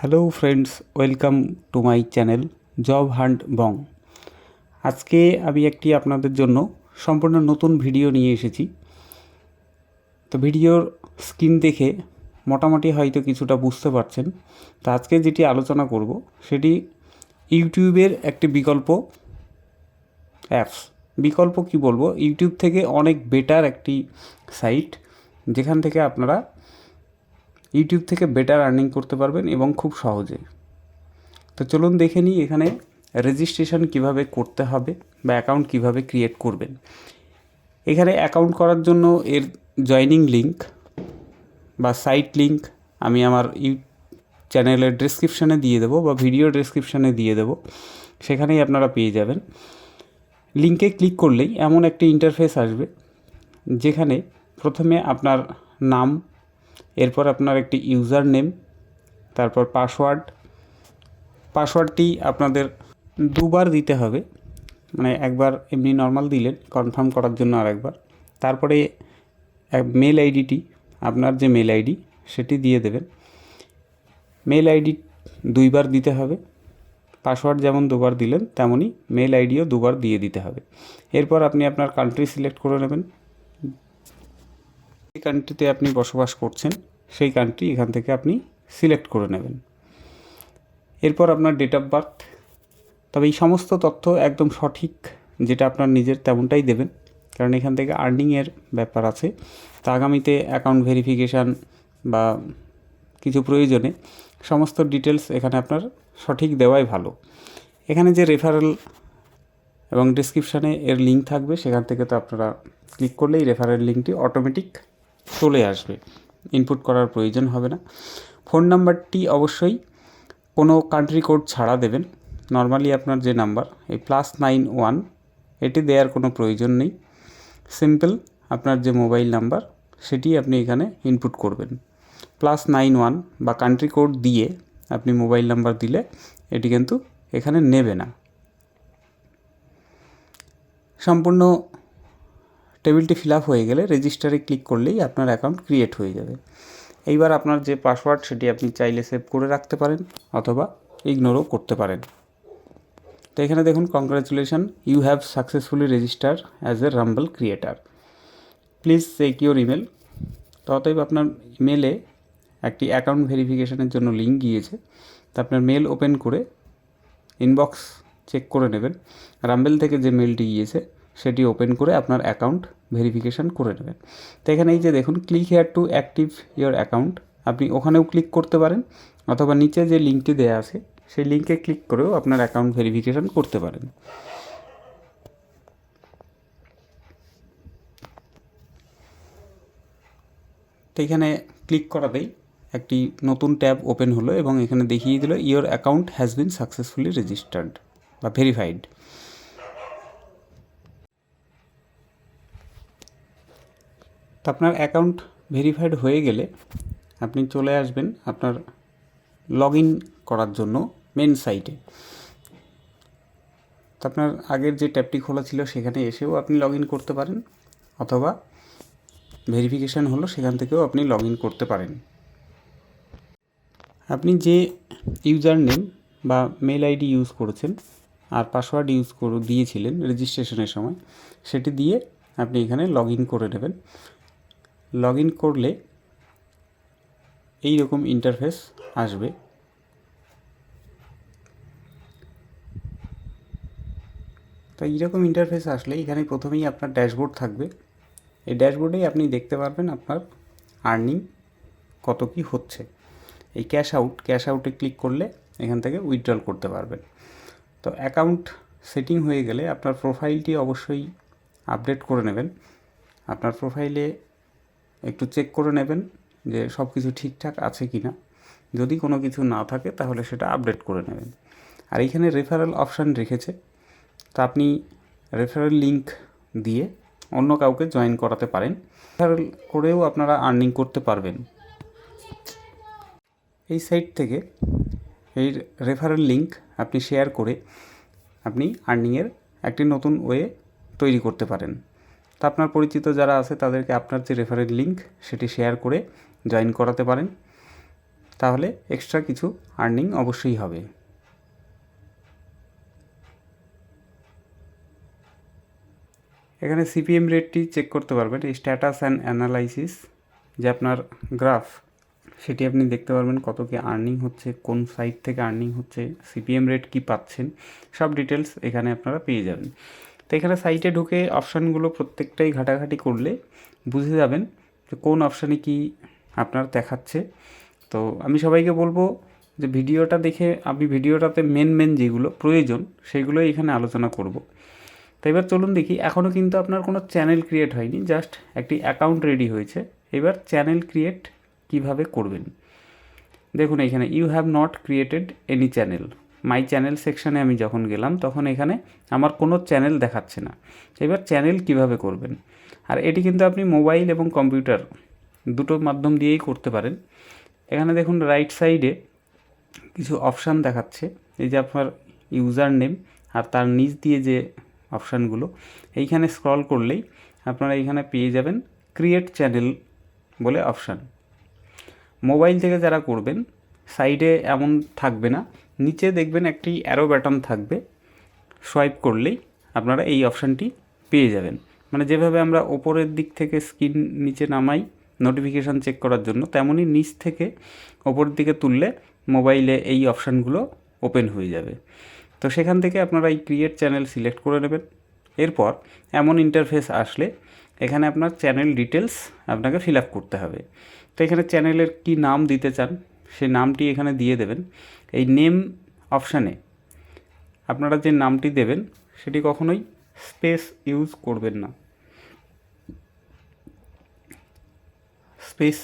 Hello friends, welcome to my channel job hunt Bong. আজকে আমি একটি আপনাদের জন্য সম্পূর্ণ নতুন ভিডিও নিয়ে এসেছি। তো ভিডিওর স্ক্রিন দেখে মোটামুটি হয়তো কিছুটা বুঝতে পারছেন। তো আজকে যেটি আলোচনা করব সেটি ইউটিউবের একটি বিকল্প অ্যাপস। বিকল্প কি বলবো, ইউটিউব থেকে অনেক বেটার একটি সাইট, যেখান থেকে আপনারা ইউটিউব থেকে বেটার আর্নিং করতে পারবেন এবং খুব সহজে। তো চলুন দেখে নিই এখানে রেজিস্ট্রেশন কিভাবে করতে হবে বা অ্যাকাউন্ট কিভাবে ক্রিয়েট করবেন। এখানে অ্যাকাউন্ট করার জন্য এর জয়নিং লিঙ্ক বা সাইট লিঙ্ক আমি আমার চ্যানেলের ডেসক্রিপশানে দিয়ে দেবো বা ভিডিও ডেসক্রিপশানে দিয়ে দেবো, সেখানেই আপনারা পেয়ে যাবেন। লিঙ্কে ক্লিক করলেই এমন একটি ইন্টারফেস আসবে, যেখানে প্রথমে আপনার নাম, এরপর আপনার একটি ইউজার নেম, তারপর পাসওয়ার্ডটি আপনাদের দুবার দিতে হবে। মানে একবার এমনি নর্মাল দিলেন কনফার্ম করার জন্য, আরেকবার। তারপরে মেল আইডিটি, আপনার যে মেল আইডি সেটি দিয়ে দেবেন। মেল আইডি দুইবার দিতে হবে। পাসওয়ার্ড যেমন দুবার দিলেন তেমনই মেল আইডিও দুবার দিয়ে দিতে হবে। এরপর আপনি আপনার কান্ট্রি সিলেক্ট করে নেবেন। যে কান্ট্রিতে আপনি বসবাস করছেন সেই কান্ট্রি এখান থেকে আপনি সিলেক্ট করে নেবেন। এরপর আপনার ডেট অফ বার্থ, তবে এই সমস্ত তথ্য একদম সঠিক, যেটা আপনার নিজের তেমনটাই দেবেন, কারণ এখান থেকে আর্নিংয়ের ব্যাপার আছে। তা আগামীতে অ্যাকাউন্ট ভেরিফিকেশান বা কিছু প্রয়োজনে সমস্ত ডিটেলস এখানে আপনার সঠিক দেওয়াই ভালো। এখানে যে রেফারেল এবং ডিসক্রিপশানে এর লিঙ্ক থাকবে, সেখান থেকে তো আপনারা ক্লিক করলেই রেফারেল লিঙ্কটি অটোমেটিক চলে আসবে, ইনপুট করার প্রয়োজন হবে না। ফোন নাম্বারটি অবশ্যই কোনো কান্ট্রি কোড ছাড়া দেবেন। নর্মালি আপনার যে নাম্বার, এই +91, এটি দেওয়ার কোনো প্রয়োজন নেই। সিম্পল আপনার যে মোবাইল নাম্বার সেটি আপনি এখানে ইনপুট করবেন। +91 বা কান্ট্রি কোড দিয়ে আপনি মোবাইল নাম্বার দিলে এটি কিন্তু এখানে নেবে না। সম্পূর্ণ টেবিলটি ফিল আপ হয়ে গেলে রেজিস্টারে ক্লিক করলেই আপনার অ্যাকাউন্ট ক্রিয়েট হয়ে যাবে। এইবার আপনার যে পাসওয়ার্ড সেটি আপনি চাইলে সেভ করে রাখতে পারেন অথবা ইগনোরও করতে পারেন। তো এখানে দেখুন, congratulation, you have successfully register as a Rumble creator, please check your email. তো অতএব আপনার ইমেলে একটি অ্যাকাউন্ট ভেরিফিকেশানের জন্য লিঙ্ক গিয়েছে। তো আপনার মেল ওপেন করে ইনবক্স চেক করে নেবেন। রাম্বেল থেকে যে মেলটি গিয়েছে সেটি ওপেন করে আপনার অ্যাকাউন্ট ভেরিফিকেশান করে নেবেন। তো এখানে এই যে দেখুন, click here to active your account, আপনি ওখানেও ক্লিক করতে পারেন, অথবা নিচে যে লিঙ্কটি দেওয়া আছে সেই লিঙ্কে ক্লিক করেও আপনার অ্যাকাউন্ট ভেরিফিকেশান করতে পারেন। তো এখানে ক্লিক করাতেই একটি নতুন ট্যাব ওপেন হলো এবং এখানে দেখিয়ে দিল your account has been successfully registered বা ভেরিফাইড। তো আপনার অ্যাকাউন্ট ভেরিফাইড হয়ে গেলে আপনি চলে আসবেন আপনার লগ ইন করার জন্য মেন সাইটে। তো আপনার আগের যে ট্যাবটি খোলা ছিল সেখানে এসেও আপনি লগ ইন করতে পারেন, অথবা ভেরিফিকেশান হলো সেখান থেকেও আপনি লগ ইন করতে পারেন। আপনি যে ইউজার নেম বা মেল আইডি ইউজ করেছেন আর পাসওয়ার্ড দিয়েছিলেন রেজিস্ট্রেশনের সময়, সেটি দিয়ে আপনি এখানে লগ ইন করে নেবেন। লগ ইন করলে এই রকম ইন্টারফেস আসবে। তো এইরকম ইন্টারফেস আসলে এখানে প্রথমেই আপনার ড্যাশবোর্ড থাকবে। এই ড্যাশবোর্ডেই আপনি দেখতে পারবেন আপনার আর্নিং কত কি হচ্ছে। এই ক্যাশ আউটে ক্লিক করলে এখান থেকে উইথড্রল করতে পারবেন। তো অ্যাকাউন্ট সেটিং হয়ে গেলে আপনার প্রোফাইলটি অবশ্যই আপডেট করে নেবেন। আপনার প্রোফাইলে একটু চেক করে নেবেন যে সব কিছু ঠিকঠাক আছে কি না। যদি কোনো কিছু না থাকে তাহলে সেটা আপডেট করে নেবেন। আর এইখানে রেফারেল অপশান রেখেছে, তা আপনি রেফারেল লিঙ্ক দিয়ে অন্য কাউকে জয়েন করাতে পারেন। রেফারেল করেও আপনারা আর্নিং করতে পারবেন। এই সাইট থেকে এই রেফারেল লিঙ্ক আপনি শেয়ার করে আপনি আর্নিংয়ের একটি নতুন ওয়ে তৈরি করতে পারেন। তা আপনার পরিচিত যারা আছে তাদেরকে আপনার যে রেফারেল লিঙ্ক সেটি শেয়ার করে জয়েন করাতে পারেন। তাহলে এক্সট্রা কিছু আর্নিং অবশ্যই হবে। এখানে সিপিএম রেটটি চেক করতে পারবেন, এই স্ট্যাটাস অ্যান্ড অ্যানালাইসিস যে আপনার গ্রাফ, সেটি আপনি দেখতে পারবেন কত কি আর্নিং হচ্ছে, কোন সাইট থেকে আর্নিং হচ্ছে, সিপিএম রেট কি পাচ্ছেন, সব ডিটেলস এখানে আপনারা পেয়ে যাবেন। তো এখানে সাইটে ঢুকে অপশানগুলো প্রত্যেকটাই ঘাটাঘাটি করলে বুঝে যাবেন যে কোন অপশানে কি আপনার দেখাচ্ছে। তো আমি সবাইকে বলবো যে ভিডিওটা দেখে আমি ভিডিওটাতে মেন যেগুলো প্রয়োজন সেগুলোই এখানে আলোচনা করব। তো এবার চলুন দেখি, এখনও কিন্তু আপনার কোনো চ্যানেল ক্রিয়েট হয়নি, জাস্ট একটি অ্যাকাউন্ট রেডি হয়েছে। এবার চ্যানেল ক্রিয়েট কিভাবে করবেন দেখুন, এখানে you have not created any channel, my channel সেকশানে আমি যখন গেলাম তখন এখানে আমার কোনো চ্যানেল দেখাচ্ছে না। এবার চ্যানেল কিভাবে করবেন, আর এটি কিন্তু আপনি মোবাইল এবং কম্পিউটার দুটো মাধ্যম দিয়েই করতে পারেন। এখানে দেখুন রাইট সাইডে কিছু অপশান দেখাচ্ছে, এই যে আপনার ইউজার নেম আর তার নিচ দিয়ে যে অপশানগুলো, এইখানে স্ক্রল করলেই আপনারা এইখানে পেয়ে যাবেন ক্রিয়েট চ্যানেল বলে অপশান। মোবাইল থেকে যারা করবেন সাইডে এমন থাকবে না, নিচে দেখবেন একটি অ্যারো বাটন থাকবে, সোয়াইপ করলেই আপনারা এই অপশানটি পেয়ে যাবেন। মানে যেভাবে আমরা ওপরের দিক থেকে স্ক্রিন নিচে নামাই নোটিফিকেশান চেক করার জন্য, তেমনই নিচ থেকে ওপরের দিকে তুললে মোবাইলে এই অপশানগুলো ওপেন হয়ে যাবে। তো সেখান থেকে আপনারা এই ক্রিয়েট চ্যানেল সিলেক্ট করে নেবেন। এরপর এমন ইন্টারফেস আসলে এখানে আপনার চ্যানেল ডিটেলস আপনাকে ফিল আপ করতে হবে। তো এখানে চ্যানেলের কি নাম দিতে চান সেই নামটি এখানে দিয়ে দেবেন। এই নেম অপশানে আপনারা যে নামটি দেবেন সেটি কখনোই স্পেস ইউজ করবেন না, স্পেস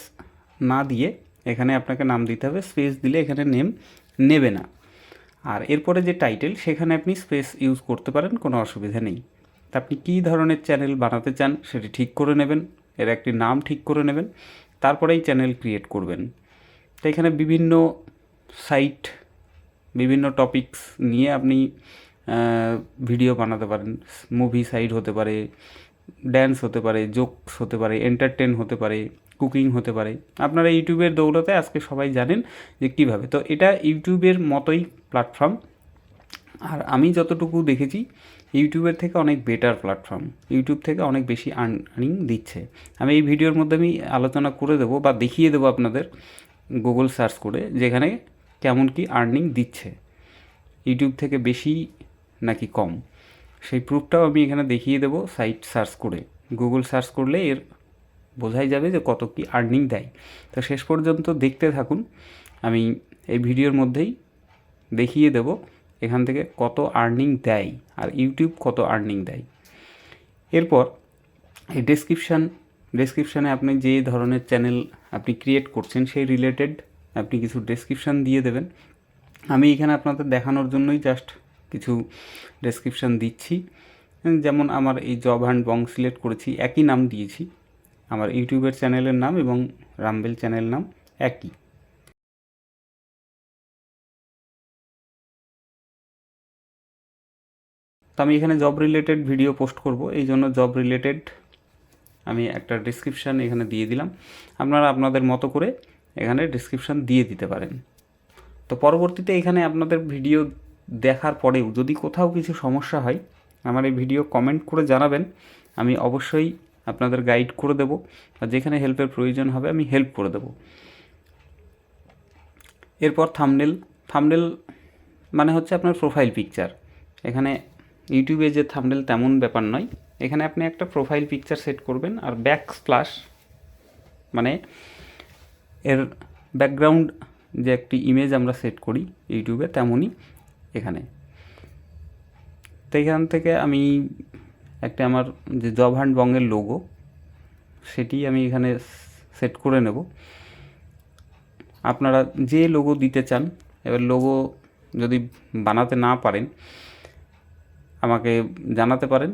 না দিয়ে এখানে আপনাকে নাম দিতে হবে। স্পেস দিলে এখানে নেম নেবে না। আর এরপরে যে টাইটেল সেখানে আপনি স্পেস ইউজ করতে পারেন, কোনো অসুবিধা নেই। তা আপনি কী ধরনের চ্যানেল বানাতে চান সেটি ঠিক করে নেবেন, এর একটি নাম ঠিক করে নেবেন, তারপরেই চ্যানেল ক্রিয়েট করবেন। তো এখানে বিভিন্ন সাইট, বিভিন্ন টপিকস নিয়ে আপনি ভিডিও বানাতে পারেন। মুভি সাইট হতে পারে, ড্যান্স হতে পারে, জোকস হতে পারে, এন্টারটেন হতে পারে, কুকিং হতে পারে। আপনারা ইউটিউবের দৌলতে আজকে সবাই জানেন যে কীভাবে। তো এটা ইউটিউবের মতোই প্ল্যাটফর্ম, আর আমি যতটুকু দেখেছি ইউটিউবের থেকে অনেক বেটার প্ল্যাটফর্ম, ইউটিউব থেকে অনেক বেশি আর্নিং দিচ্ছে। আমি এই ভিডিওর মধ্যে আমি আলোচনা করে দেবো বা দেখিয়ে দেবো আপনাদের গুগল সার্চ করে যেখানে কেমন কি আর্নিং দিচ্ছে, ইউটিউব থেকে বেশি নাকি কম, সেই প্রুফটাও আমি এখানে দেখিয়ে দেবো। সাইট সার্চ করে গুগল সার্চ করলে এর বোঝাই যাবে যে কত কি আর্নিং দেয়। তো শেষ পর্যন্ত দেখতে থাকুন, আমি এই ভিডিওর মধ্যেই দেখিয়ে দেব এখান থেকে কত আর্নিং দেয় আর ইউটিউব কত আর্নিং দেয়। এরপর এই ডেসক্রিপশানে আপনি যে ধরনের চ্যানেল আপনি ক্রিয়েট করছেন সেই রিলেটেড আপনি কিছু ডেসক্রিপশান দিয়ে দেবেন। আমি এখানে আপনাদের দেখানোর জন্যই জাস্ট কিছু ডেসক্রিপশান দিচ্ছি। যেমন আমার এই জব হান্ট বং সিলেক্ট করেছি, একই নাম দিয়েছি, আমার ইউটিউবের চ্যানেলের নাম এবং রামবেল চ্যানেল নাম একই। তো আমি এখানে জব রিলেটেড ভিডিও পোস্ট করব, এই জন্য জব রিলেটেড আমি একটা ডিসক্রিপশান এখানে দিয়ে দিলাম। আপনারা আপনাদের মতো করে এখানে ডিসক্রিপশান দিয়ে দিতে পারেন। তো পরবর্তীতে এখানে আপনাদের ভিডিও দেখার পরেও যদি কোথাও কিছু সমস্যা হয় আমার এই ভিডিও কমেন্ট করে জানাবেন, আমি অবশ্যই আপনাদের গাইড করে দেবো, আর যেখানে হেল্পের প্রয়োজন হবে আমি হেল্প করে দেবো। এরপর থাম্বনেল মানে হচ্ছে আপনার প্রোফাইল পিকচার। এখানে ইউটিউবে যে থাম্বনেল তেমন ব্যাপার নয়, এখানে আপনি একটা প্রোফাইল পিকচার সেট করবেন আর ব্যাকস্প্ল্যাশ মানে এর ব্যাকগ্রাউন্ড যে একটি ইমেজ আমরা সেট করি ইউটিউবে তেমনই এখানে। তো এখান থেকে আমি একটা আমার যে জব হান্ট বঙ্গের লোগো সেটি আমি এখানে সেট করে নেব। আপনারা যে লোগো দিতে চান, এবার লোগো যদি বানাতে না পারেন আমাকে জানাতে পারেন,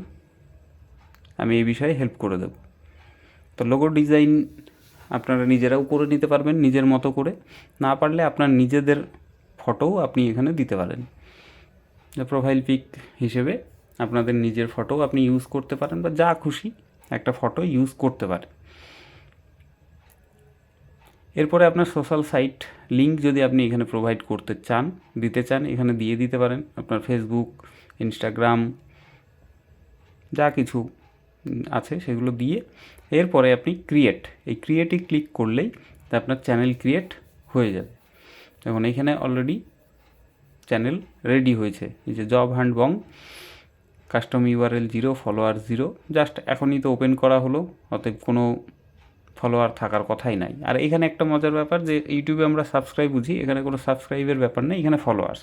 আমি এই বিষয়ে হেল্প করে দেব। তো লোগো ডিজাইন আপনারা নিজেরাও করে নিতে পারবেন নিজের মতো করে, না পারলে আপনার নিজেদের ফটোও আপনি এখানে দিতে পারেন। প্রোফাইল পিক হিসেবে আপনাদের নিজের ফটোও আপনি ইউজ করতে পারেন বা যা খুশি একটা ফটো ইউজ করতে পারেন। এরপরে আপনার সোশ্যাল সাইট লিঙ্ক যদি আপনি এখানে প্রোভাইড করতে চান, দিতে চান, এখানে দিয়ে দিতে পারেন। আপনার ফেসবুক, ইনস্টাগ্রাম যা কিছু আছে সেগুলো দিয়ে এরপরে আপনি এই ক্রিয়েটে ক্লিক করলেই আপনার চ্যানেল ক্রিয়েট হয়ে যাবে। দেখুন এখানে অলরেডি চ্যানেল রেডি হয়েছে, এই যে জব হান্ট বং, কাস্টম ইউআরএল 0, ফলোয়ার 0, জাস্ট এখনই তো ওপেন করা হলো, অতএব কোনো ফলোয়ার থাকার কথাই নাই। আর এখানে একটা মজার ব্যাপার যে ইউটিউবে আমরা সাবস্ক্রাইব বুঝি, এখানে কোনো সাবস্ক্রাইবের ব্যাপার নেই, এখানে ফলোয়ার্স।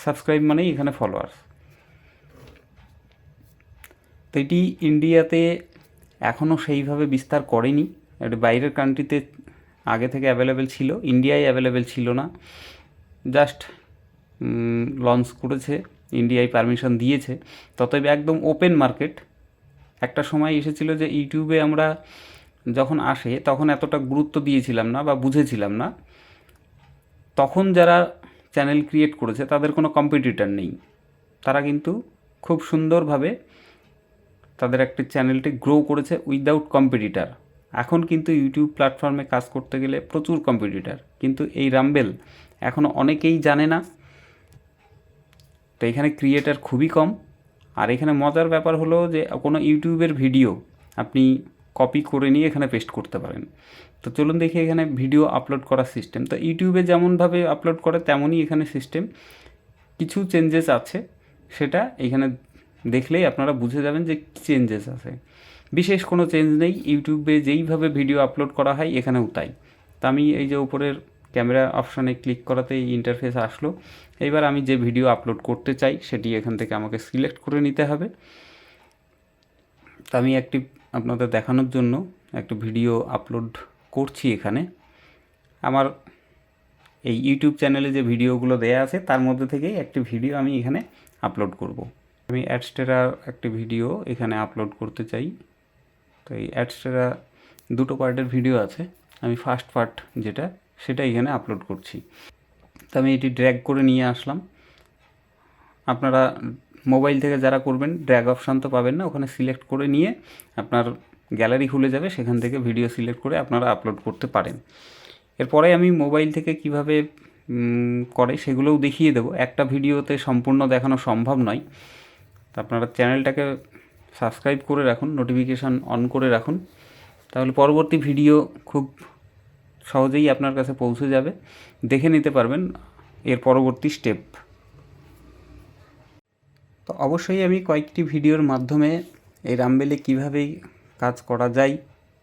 সাবস্ক্রাইব মানেই এখানে ফলোয়ার্স। তো এটি ইন্ডিয়াতে এখনও সেইভাবে বিস্তার করেনি, এটা বাইরের কান্ট্রিতে আগে থেকে অ্যাভেলেবেল ছিল, ইন্ডিয়ায় অ্যাভেলেবেল ছিল না, জাস্ট লঞ্চ করেছে, ইন্ডিয়ায় পারমিশন দিয়েছে। ততএব একদম ওপেন মার্কেট। একটা সময় এসেছিল যে ইউটিউবে আমরা যখন আসে তখন এতটা গুরুত্ব দিয়েছিলাম না বা বুঝেছিলাম না। তখন যারা চ্যানেল ক্রিয়েট করেছে তাদের কোনো কম্পিটিটর নেই, তারা কিন্তু খুব সুন্দরভাবে তাদের একটি চ্যানেলটি গ্রো করেছে উইদাউট কম্পিটিটার। এখন কিন্তু ইউটিউব প্ল্যাটফর্মে কাজ করতে গেলে প্রচুর কম্পিটিটার, কিন্তু এই রাম্বেল এখনও অনেকেই জানে না। তো এখানে ক্রিয়েটার খুবই কম। আর এখানে মজার ব্যাপার হলো যে কোনো ইউটিউবের ভিডিও আপনি কপি করে নিয়ে এখানে পেস্ট করতে পারেন। তো চলুন দেখি এখানে ভিডিও আপলোড করার সিস্টেম। তো ইউটিউবে যেমনভাবে আপলোড করে তেমনই এখানে সিস্টেম, কিছু চেঞ্জেস আছে, সেটা এখানে দেখলেই আপনারা বুঝে যাবেন যে কী চেঞ্জেস আছে। বিশেষ কোনো চেঞ্জ নেই, ইউটিউবে যেইভাবে ভিডিও আপলোড করা হয় এখানেও তাই। তা আমি এই যে উপরের ক্যামেরা অপশানে ক্লিক করাতে এই ইন্টারফেস আসলো। এইবার আমি যে ভিডিও আপলোড করতে চাই সেটি এখান থেকে আমাকে সিলেক্ট করে নিতে হবে। তা আমি একটি আপনাদের দেখানোর জন্য একটা ভিডিও আপলোড করছি এখানে। আমার এই ইউটিউব চ্যানেলে যে ভিডিওগুলো দেয়া আছে তার মধ্যে থেকেই একটি ভিডিও আমি এখানে আপলোড করব। আমি অ্যাডস্টেরার একটি ভিডিও এখানে আপলোড করতে চাই। তো এই অ্যাডস্টেরা দুটো পার্টের ভিডিও আছে, আমি ফার্স্ট পার্ট যেটা সেটা এখানে আপলোড করছি। তো আমি এটি ড্র্যাগ করে নিয়ে আসলাম। আপনারা মোবাইল থেকে যারা করবেন ড্র্যাগ অপশান তো পাবেন না, ওখানে সিলেক্ট করে নিয়ে আপনার গ্যালারি খুলে যাবে, সেখান থেকে ভিডিও সিলেক্ট করে আপনারা আপলোড করতে পারেন। এরপরে আমি মোবাইল থেকে কিভাবে করে সেগুলোও দেখিয়ে দেবো। একটা ভিডিওতে সম্পূর্ণ দেখানো সম্ভব নয়। তো আপনারা চ্যানেলটাকে সাবস্ক্রাইব করে রাখুন, নোটিফিকেশান অন করে রাখুন, তাহলে পরবর্তী ভিডিও খুব সহজেই আপনার কাছে পৌঁছে যাবে, দেখে নিতে পারবেন এর পরবর্তী স্টেপ। তো অবশ্যই আমি কয়েকটি ভিডিওর মাধ্যমে এই রাম্বেলে কীভাবে কাজ করা যায়,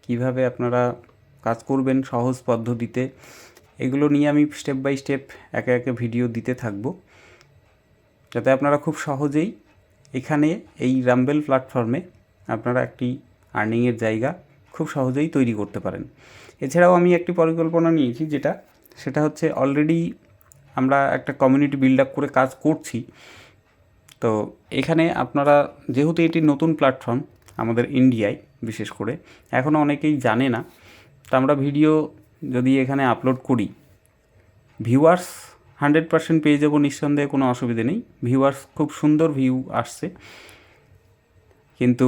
কিভাবে আপনারা কাজ করবেন সহজ পদ্ধতিতে, এগুলো নিয়ে আমি স্টেপ বাই স্টেপ একে একে ভিডিও দিতে থাকব, যাতে আপনারা খুব সহজেই এখানে এই রাম্বেল প্ল্যাটফর্মে আপনারা একটি আর্নিংয়ের জায়গা খুব সহজেই তৈরি করতে পারেন। এছাড়াও আমি একটি পরিকল্পনা নিয়েছি, সেটা হচ্ছে অলরেডি আমরা একটা কমিউনিটি বিল্ড আপ করে কাজ করছি। তো এখানে আপনারা যেহেতু এটি নতুন প্ল্যাটফর্ম আমাদের ইন্ডিয়ায়, বিশেষ করে এখনও অনেকেই জানে না, তো আমরা ভিডিও যদি এখানে আপলোড করি ভিউয়ার্স 100% পেয়ে যাবো নিঃসন্দেহে, কোনো অসুবিধে নেই। ভিউয়ার্স খুব সুন্দর ভিউ আসছে, কিন্তু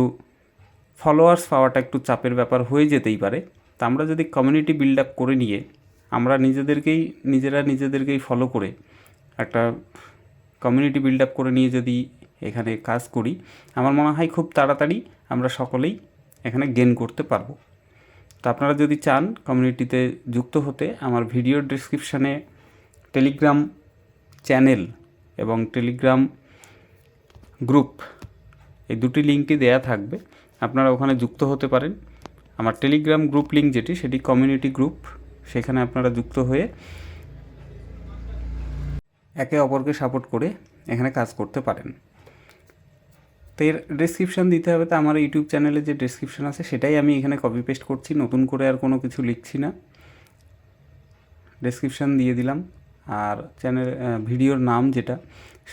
ফলোয়ার্স পাওয়াটা একটু চাপের ব্যাপার হয়ে যেতেই পারে। তা আমরা যদি কমিউনিটি বিল্ড আপ করে নিয়ে আমরা নিজেদেরকেই ফলো করে একটা কমিউনিটি বিল্ড আপ করে নিয়ে যদি এখানে কাজ করি, আমার মনে হয় খুব তাড়াতাড়ি আমরা সকলেই এখানে গেন করতে পারবো। তো আপনারা যদি চান কমিউনিটিতে যুক্ত হতে, আমার ভিডিওর ডেসক্রিপশানে টেলিগ্রাম চ্যানেল এবং টেলিগ্রাম গ্রুপ এই দুটি লিঙ্কটি দেয়া থাকবে, আপনারা ওখানে যুক্ত হতে পারেন। আমার টেলিগ্রাম গ্রুপ লিঙ্ক সেটি কমিউনিটি গ্রুপ, সেখানে আপনারা যুক্ত হয়ে একে অপরকে সাপোর্ট করে এখানে কাজ করতে পারেন। তো এর ডেসক্রিপশান দিতে হবে, তো আমার ইউটিউব চ্যানেলে যে ডেসক্রিপশান আছে সেটাই আমি এখানে কপি পেস্ট করছি, নতুন করে আর কোনো কিছু লিখছি না, ডেসক্রিপশান দিয়ে দিলাম। আর চ্যানেল ভিডিওর নাম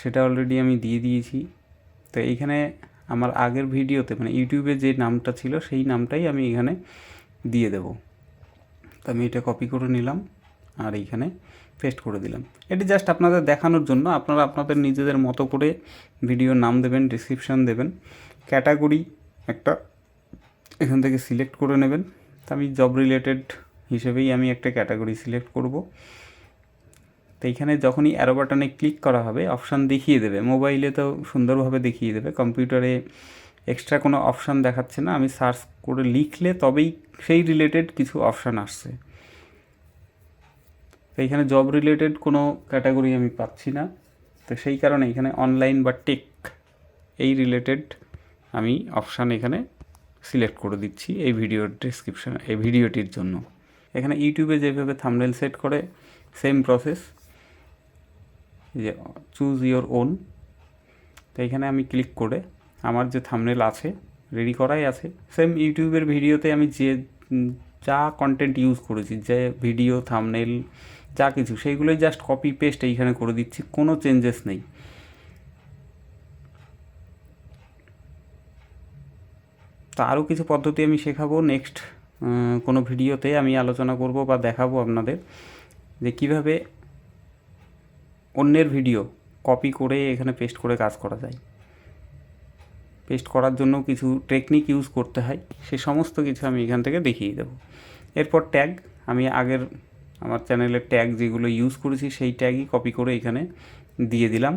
সেটা অলরেডি আমি দিয়ে দিয়েছি। তো এইখানে আমার আগের ভিডিওতে মানে ইউটিউবে যে নামটা ছিল সেই নামটাই আমি এখানে দিয়ে দেব। তো আমি এটা কপি করে নিলাম আর এইখানে পেস্ট করে দিলাম। এটি জাস্ট আপনাদের দেখানোর জন্য, আপনারা আপনাদের নিজেদের মতো করে ভিডিওর নাম দেবেন, ডেসক্রিপশান দেবেন, ক্যাটাগরি একটা এখান থেকে সিলেক্ট করে নেবেন। তো আমি জব রিলেটেড হিসেবেই আমি একটা ক্যাটাগরি সিলেক্ট করব। তো এইখানে যখনই অ্যারো বাটনে ক্লিক করা হবে অপশান দেখিয়ে দেবে, মোবাইলে তো সুন্দরভাবে দেখিয়ে দেবে, কম্পিউটারে এক্সট্রা কোনো অপশান দেখাচ্ছে না। আমি সার্চ করে লিখলে তবেই সেই রিলেটেড কিছু অপশান আসছে। তো এখানে জব রিলেটেড কোনো ক্যাটাগরি আমি পাচ্ছি না, তো সেই কারণে এখানে অনলাইন বা টেক এই রিলেটেড আমি অপশান এখানে সিলেক্ট করে দিচ্ছি এই ভিডিওর ডেসক্রিপশান, এই ভিডিওটির জন্য। এখানে ইউটিউবে যেভাবে থাম্বনেল সেট করে সেম প্রসেস, যে চুজ ইওর ওন। তো এখানে আমি ক্লিক করে আমার যে থাম্বনেল আছে রেডি করাই আছে, সেম ইউটিউবের ভিডিওতে আমি যে যা কন্টেন্ট ইউজ করেছি, যে ভিডিও থাম্বনেল যা কিছু, সেইগুলোই জাস্ট কপি পেস্ট এইখানে করে দিচ্ছি, কোনো চেঞ্জেস নেই। তো আরও কিছু পদ্ধতি আমি শেখাবো নেক্সট কোনো ভিডিওতে, আমি আলোচনা করব বা দেখাবো আপনাদের যে কীভাবে অন্যের ভিডিও কপি করে এখানে পেস্ট করে কাজ করা যায়। পেস্ট করার জন্য কিছু টেকনিক ইউজ করতে হয়, সে সমস্ত কিছু আমি এখান থেকে দেখিয়ে দেবো। এরপর ট্যাগ, আমি আগের আমার চ্যানেলের ট্যাগ যেগুলো ইউজ করেছি সেই ট্যাগই কপি করে এখানে দিয়ে দিলাম।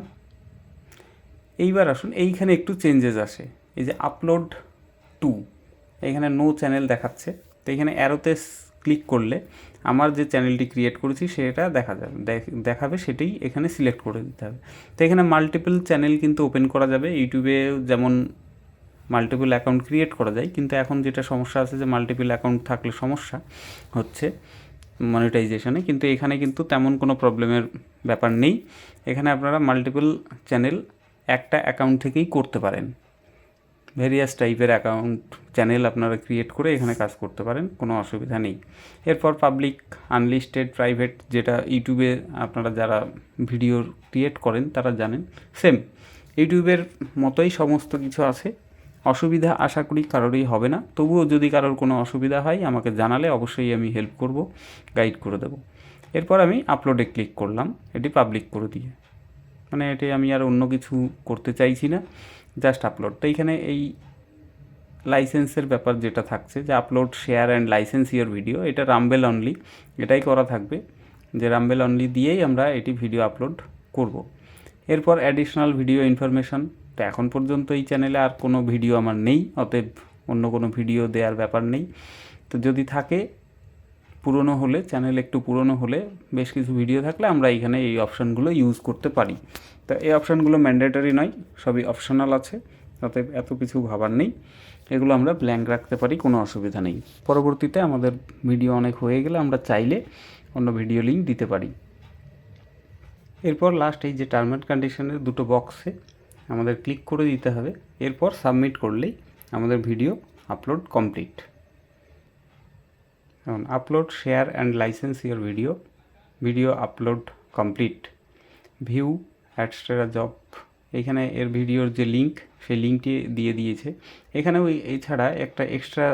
এইবার আসুন, এইখানে একটু চেঞ্জেস আসে। এই যে আপলোড টু, এখানে নো চ্যানেল দেখাচ্ছে। তো এখানে অ্যারোতে ক্লিক করলে আমার যে চ্যানেলটি ক্রিয়েট করেছি সেটা দেখাবে, সেটাই এখানে সিলেক্ট করে দিতে হবে। তো এখানে মাল্টিপল চ্যানেল কিন্তু ওপেন করা যাবে, ইউটিউবে যেমন মাল্টিপল অ্যাকাউন্ট ক্রিয়েট করা যায়, কিন্তু এখন যেটা সমস্যা আছে যে মাল্টিপল অ্যাকাউন্ট থাকলে সমস্যা হচ্ছে মনিটাইজেশনে, কিন্তু এখানে কিন্তু তেমন কোনো প্রবলেমের ব্যাপার নেই। এখানে আপনারা মাল্টিপল চ্যানেল একটা অ্যাকাউন্ট থেকেই করতে পারেন, ভেরিয়াস টাইপের অ্যাকাউন্ট চ্যানেল আপনারা ক্রিয়েট করে এখানে কাজ করতে পারেন, কোনো অসুবিধা নেই। এরপর পাবলিক, আনলিস্টেড, প্রাইভেট, যেটা ইউটিউবে আপনারা যারা ভিডিও ক্রিয়েট করেন তারা জানেন, সেম ইউটিউবের মতোই সমস্ত কিছু আছে। অসুবিধা আশা করি কারোরই হবে না, তবুও যদি কারোর কোনো অসুবিধা হয় আমাকে জানালে অবশ্যই আমি হেল্প করব, গাইড করে দেবো। এরপর আমি আপলোডে ক্লিক করলাম, এটি পাবলিক করে দিয়ে, মানে এটি আমি আর অন্য কিছু করতে চাইছি না, জাস্ট আপলোড। তো এইখানে এই লাইসেন্সের ব্যাপার যেটা থাকছে, যে upload, share and licence your video, এটা রাম্বেল অনলি, এটাই করা থাকবে, যে রাম্বেল অনলি দিয়েই আমরা এটি ভিডিও আপলোড করব। এরপর অ্যাডিশনাল ভিডিও ইনফরমেশান, তো এখন পর্যন্ত এই চ্যানেলে আর কোনো ভিডিও আমার নেই, অতএব অন্য কোনো ভিডিও দেওয়ার ব্যাপার নেই। তো যদি থাকে, পুরনো হলে, চ্যানেল একটু পুরনো হলে, বেশ কিছু ভিডিও থাকলে আমরা এইখানে এই অপশানগুলো ইউজ করতে পারি। তো এই অপশানগুলো ম্যান্ডেটরি নয়, সবই অপশনাল আছে, অতএব এত কিছু ভাবার নেই, এগুলো আমরা ব্ল্যাঙ্ক রাখতে পারি, কোনো অসুবিধা নেই। পরবর্তীতে আমাদের ভিডিও অনেক হয়ে গেলে আমরা চাইলে অন্য ভিডিও লিঙ্ক দিতে পারি। এরপর লাস্ট এই যে টার্ম অ্যান্ড কন্ডিশনের দুটো বক্সে আমাদের ক্লিক করে দিতে হবে, এরপর সাবমিট করলেই আমাদের ভিডিও আপলোড কমপ্লিট। এখন upload, share and licence your video upload complete, view Adsterra job, এখানে এর ভিডিওর যে লিঙ্ক সেই লিঙ্কটি দিয়ে দিয়েছে। এখানে এছাড়া একটা এক্সট্রা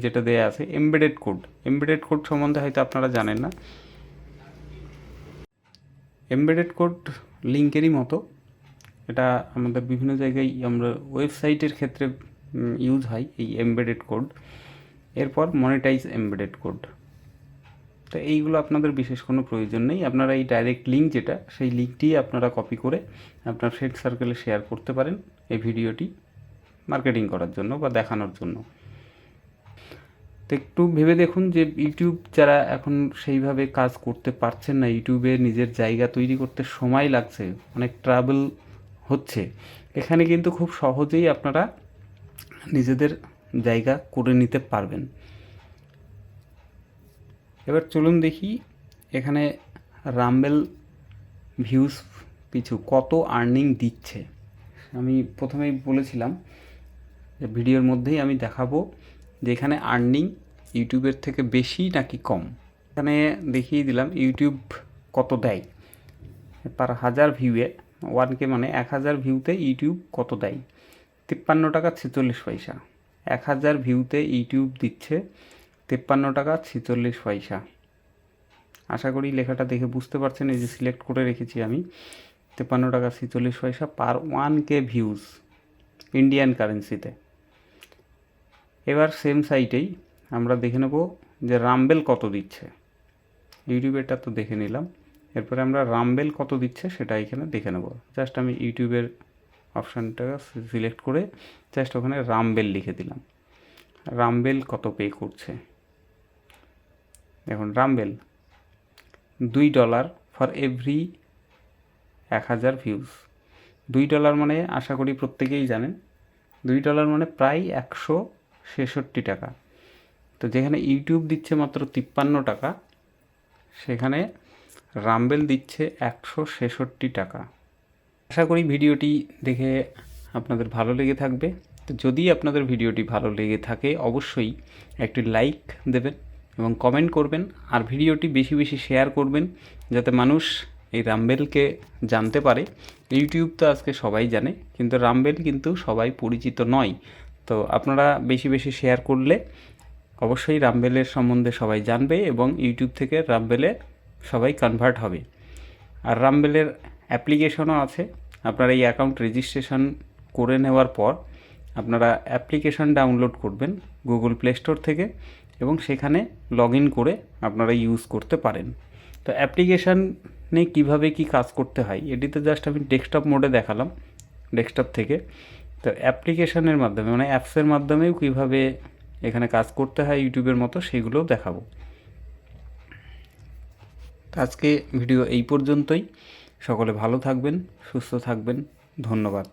যেটা দেয়া আছে, এমবেডেড কোড সম্বন্ধে হয়তো আপনারা জানেন না। এমবেডেড কোড লিঙ্কেরই মতো, এটা আমাদের বিভিন্ন জায়গায় আমরা ওয়েবসাইটের ক্ষেত্রে ইউজ হয় এই এমবেডেড কোড। এরপর মনিটাইজ এমবেডেড কোড, তো এইগুলো আপনাদের বিশেষ কোনো প্রয়োজন নেই, আপনারা এই ডাইরেক্ট লিঙ্ক যেটা, সেই লিঙ্কটি আপনারা কপি করে আপনার ফ্রেন্ড সার্কেলে শেয়ার করতে পারেন এই ভিডিওটি মার্কেটিং করার জন্য বা দেখানোর জন্য। তো একটু ভেবে দেখুন যে ইউটিউব যারা এখন সেইভাবে কাজ করতে পারছেন না, ইউটিউবে নিজের জায়গা তৈরি করতে সময় লাগছে, অনেক ট্রাভেল হচ্ছে, এখানে কিন্তু খুব সহজেই আপনারা নিজেদের জায়গা করে নিতে পারবেন। এবার চলুন দেখি এখানে রাম্বেল ভিউজ পিছু কত আর্নিং দিচ্ছে। আমি প্রথমেই বলেছিলাম যে ভিডিওর মধ্যেই আমি দেখাবো যে এখানে আর্নিং ইউটিউবের থেকে বেশি নাকি কম। এখানে দেখিয়ে দিলাম ইউটিউব কত দেয় পার 1000 ভিউয়ে, 1K মানে 1000 ভিউতে ইউটিউব কত দেয়, 53 টাকা 46 পয়সা। 1000 ভিউতে ইউটিউব দিচ্ছে 53 টাকা 46 পয়সা। আশা করি লেখাটা দেখে বুঝতে পারছেন, এই যে সিলেক্ট করে রেখেছি আমি, 53 টাকা 46 পয়সা পার 1K ভিউজ ইন্ডিয়ান কারেন্সিতে। এবার সেম সাইটেই আমরা দেখে নেব যে রামবেল কত দিচ্ছে। ইউটিউবেরটা তো দেখে নিলাম, এরপরে আমরা রামবেল কত দিচ্ছে সেটা এখানে দেখে নেব। জাস্ট আমি ইউটিউবের অপশানটা সিলেক্ট করে জাস্ট ওখানে রামবেল লিখে দিলাম। রামবেল কত পে করছে দেখুন, রামবেল $2 ফর এভরি 1000 ভিউজ। $2 মানে আশা করি প্রত্যেকেই জানেন, $2 মানে প্রায় 166 টাকা। তো যেখানে ইউটিউব দিচ্ছে মাত্র 53 টাকা, সেখানে রামবেল দিচ্ছে 166 টাকা। আশা করি ভিডিওটি দেখে আপনাদের ভালো লেগে থাকবে। তো যদি আপনাদের ভিডিওটি ভালো লেগে থাকে অবশ্যই একটি লাইক দেবেন এবং কমেন্ট করবেন, আর ভিডিওটি বেশি বেশি শেয়ার করবেন যাতে মানুষ এই রামবেলকে জানতে পারে। ইউটিউব তো আজকে সবাই জানে, কিন্তু রামবেল কিন্তু সবাই পরিচিত নয়। তো আপনারা বেশি বেশি শেয়ার করলে অবশ্যই রামবেলের সম্বন্ধে সবাই জানবে এবং ইউটিউব থেকে রামবেলে সবাই কনভার্ট হবে। আর রামবেলের অ্যাপ্লিকেশনও আছে। আপনারা এই অ্যাকাউন্ট রেজিস্ট্রেশন করে নেওয়ার পর আপনারা অ্যাপ্লিকেশন ডাউনলোড করবেন গুগল প্লে স্টোর থেকে এবং সেখানে লগ ইন করে আপনারা ইউজ করতে পারেন। তো অ্যাপ্লিকেশানে কীভাবে কী কাজ করতে হয় এটিতে জাস্ট আমি ডেস্কটপ মোডে দেখালাম, ডেস্কটপ থেকে। তো অ্যাপ্লিকেশানের মাধ্যমে মানে অ্যাপসের মাধ্যমেও কীভাবে এখানে কাজ করতে হয় ইউটিউবের মতো সেগুলোও দেখাবো। তো আজকে ভিডিও এই পর্যন্তই। সকলে ভালো থাকবেন, সুস্থ থাকবেন। ধন্যবাদ।